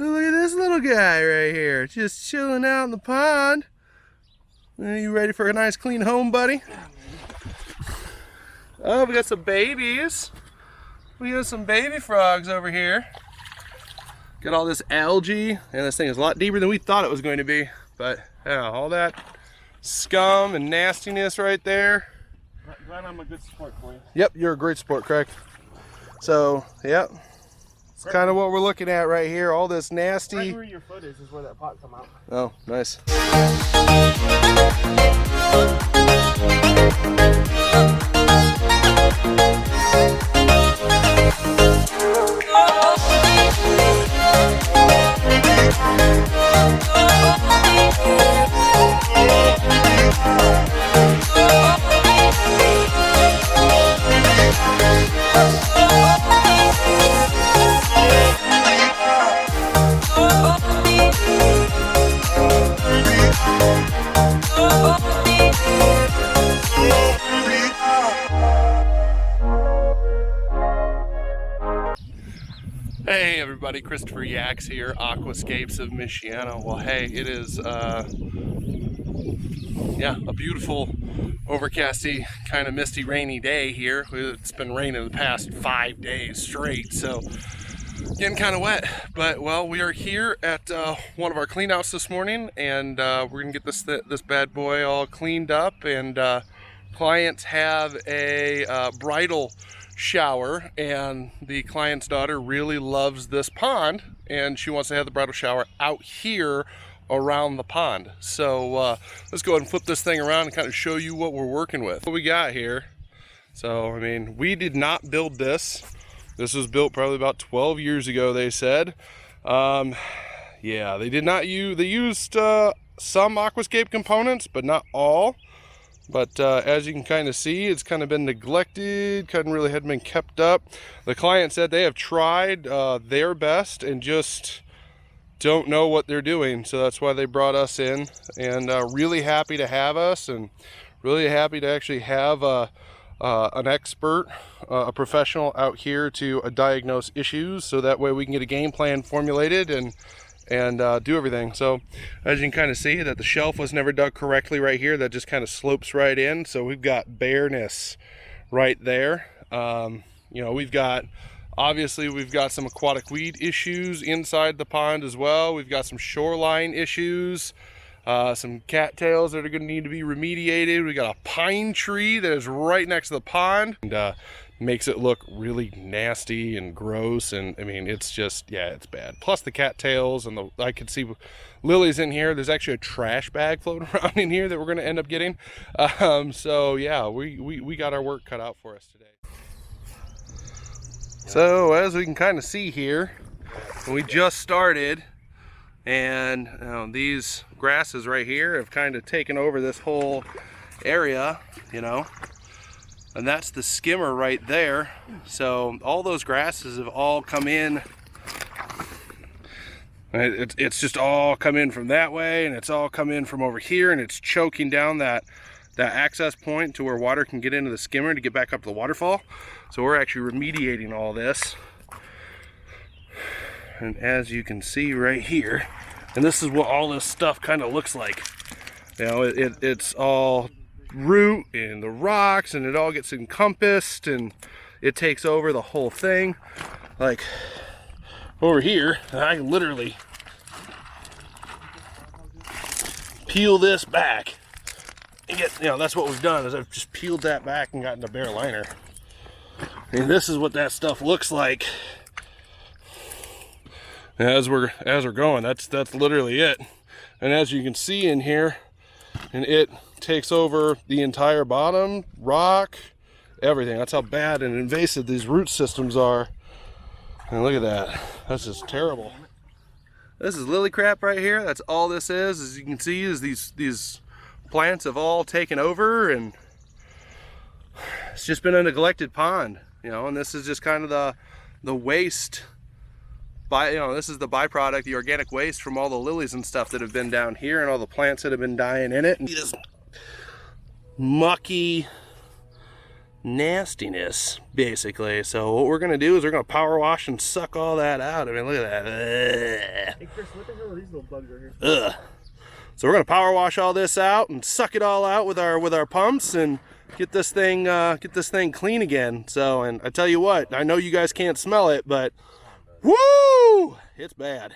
Look at this little guy right here, just chilling out in the pond. Are you ready for a nice clean home, buddy? Oh, we got some babies. We got some baby frogs over here. Got all this algae, and this thing is a lot deeper than we thought it was going to be. But yeah, all that scum and nastiness right there. Glad I'm a good sport for you. Yep, you're a great sport, Craig. So, yep. It's kind of what we're looking at right here. All this nasty. Right where your foot is where that pot come out. Oh, nice. Hey everybody, Christopher Yaks here, Aquascapes of Michiana. Well, hey, it is a beautiful, overcasty, kind of misty, rainy day here. It's been raining the past 5 days straight, so getting kind of wet. But well, we are here at one of our cleanouts this morning, and we're gonna get this bad boy all cleaned up. And clients have a bridal shower, and the client's daughter really loves this pond, and she wants to have the bridal shower out here around the pond. So let's go ahead and flip this thing around and kind of show you what we're working with, what we got here. So I mean, we did not build this. This was built probably about 12 years ago, they said. Yeah, they did not use, they used some Aquascape components, but not all. But as you can kind of see, it's kind of been neglected, kind of really hadn't been kept up. The client said they have tried their best and just don't know what they're doing. So that's why they brought us in, and really happy to have us, and really happy to actually have an expert, a professional out here to diagnose issues, so that way we can get a game plan formulated and do everything. So as you can kind of see, that the shelf was never dug correctly right here. That just kind of slopes right in, so we've got bareness right there. You know, obviously we've got some aquatic weed issues inside the pond as well. We've got some shoreline issues, some cattails that are going to need to be remediated. We got a pine tree that is right next to the pond, and makes it look really nasty and gross. And I mean, it's just, yeah, it's bad. Plus the cattails, and I could see lilies in here. There's actually a trash bag floating around in here that we're going to end up getting. So yeah, we got our work cut out for us today. So as we can kind of see here, we just started, and these grasses right here have kind of taken over this whole area, you know. And that's the skimmer right there. So all those grasses have all come in. It's just all come in from that way, and it's all come in from over here, and it's choking down that access point to where water can get into the skimmer to get back up to the waterfall. So we're actually remediating all this. And as you can see right here, and this is what all this stuff kind of looks like. You know, it's all root and the rocks, and it all gets encompassed, and it takes over the whole thing. Like over here, I can literally peel this back and get, you know, that's what we've done, is I've just peeled that back and gotten a bare liner. And this is what that stuff looks like as we're going. That's literally it. And as you can see in here, and it takes over the entire bottom, rock, everything. That's how bad and invasive these root systems are. And look at that. That's just terrible. This is lily crap right here. That's all this is. As you can see, is these plants have all taken over, and it's just been a neglected pond, you know. And this is just kind of the waste. This is the byproduct, the organic waste from all the lilies and stuff that have been down here, and all the plants that have been dying in it. And this mucky, nastiness, basically. So what we're gonna do is we're gonna power wash and suck all that out. I mean, look at that. Hey Chris, what the hell are these little bugs right here? Ugh. So we're gonna power wash all this out and suck it all out with our pumps and get this thing clean again. So, and I tell you what, I know you guys can't smell it, but woo, it's bad.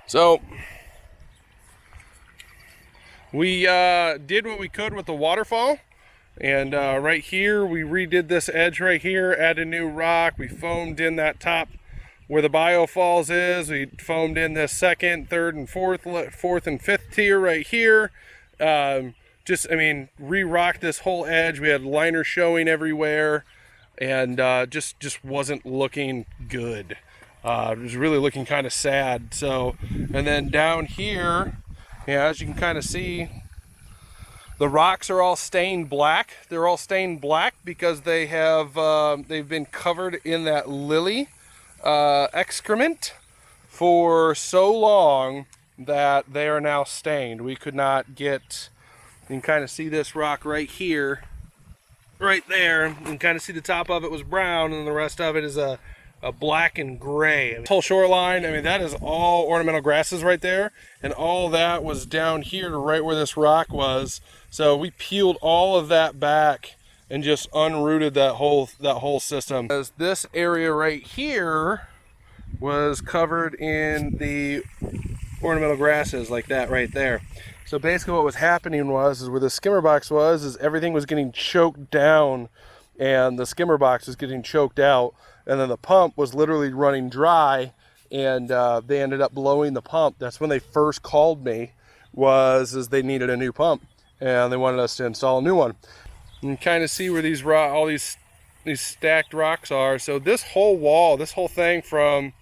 So we did what we could with the waterfall, and right here we redid this edge right here, added new rock. We foamed in that top where the bio falls is. We foamed in this second, third, and fourth and fifth tier right here. Just, I mean, re-rocked this whole edge. We had liner showing everywhere, and just wasn't looking good. It was really looking kind of sad. So, and then down here, yeah, as you can kind of see, the rocks are all stained black. They're all stained black because they have they've been covered in that lily excrement for so long that they are now stained. We could not get, you can kind of see this rock right here, right there. You can kind of see the top of it was brown and the rest of it is a black and gray. This whole shoreline, I mean, that is all ornamental grasses right there, and all that was down here to right where this rock was. So we peeled all of that back and just unrooted that whole system. As this area right here was covered in the ornamental grasses like that right there. So basically what was happening was, is where the skimmer box was, is everything was getting choked down, and the skimmer box was getting choked out, and then the pump was literally running dry, and they ended up blowing the pump. That's when they first called me, is they needed a new pump, and they wanted us to install a new one. You can kind of see where these all these stacked rocks are. So this whole wall, this whole thing from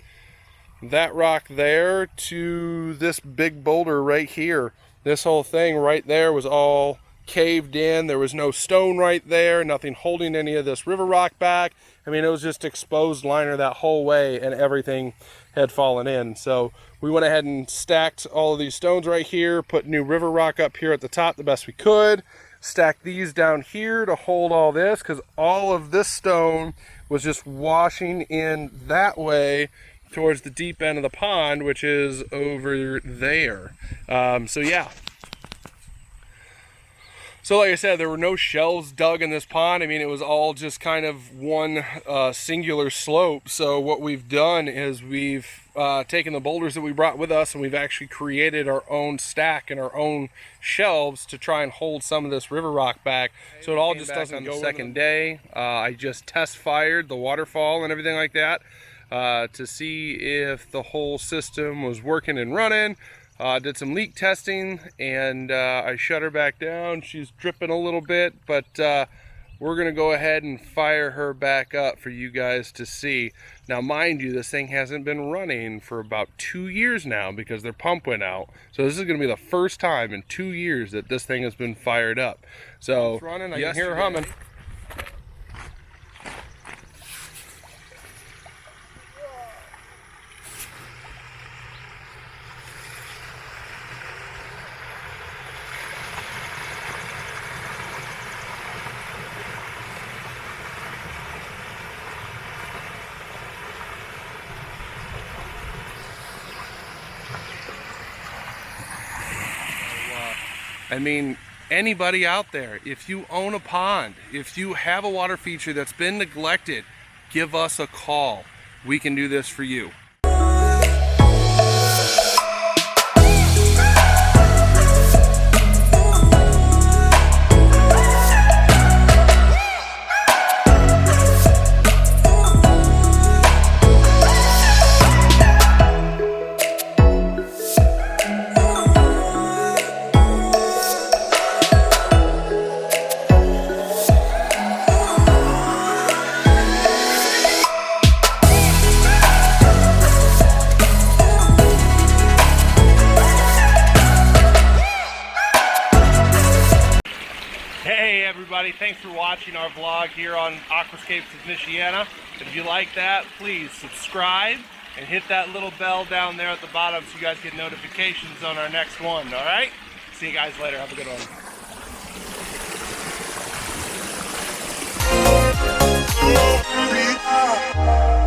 that rock there to this big boulder right here. This whole thing right there was all caved in. There was no stone right there, nothing holding any of this river rock back. I mean, it was just exposed liner that whole way, and everything had fallen in. So we went ahead and stacked all of these stones right here, put new river rock up here at the top the best we could, stacked these down here to hold all this, because all of this stone was just washing in that way towards the deep end of the pond, which is over there. So yeah. So like I said, there were no shelves dug in this pond. I mean, it was all just kind of one singular slope. So what we've done is we've taken the boulders that we brought with us, and we've actually created our own stack and our own shelves to try and hold some of this river rock back. So it all just doesn't go. On the second day, I just test fired the waterfall and everything like that to see if the whole system was working and running. Did some leak testing, and I shut her back down. She's dripping a little bit, but we're gonna go ahead and fire her back up for you guys to see. Now mind you, this thing hasn't been running for about 2 years now because their pump went out. So this is gonna be the first time in 2 years that this thing has been fired up. So it's running, I can hear her humming. I mean, anybody out there, if you own a pond, if you have a water feature that's been neglected, give us a call. We can do this for you. Hey everybody, thanks for watching our vlog here on Aquascapes of Michiana. If you like that, please subscribe and hit that little bell down there at the bottom so you guys get notifications on our next one, alright? See you guys later, have a good one.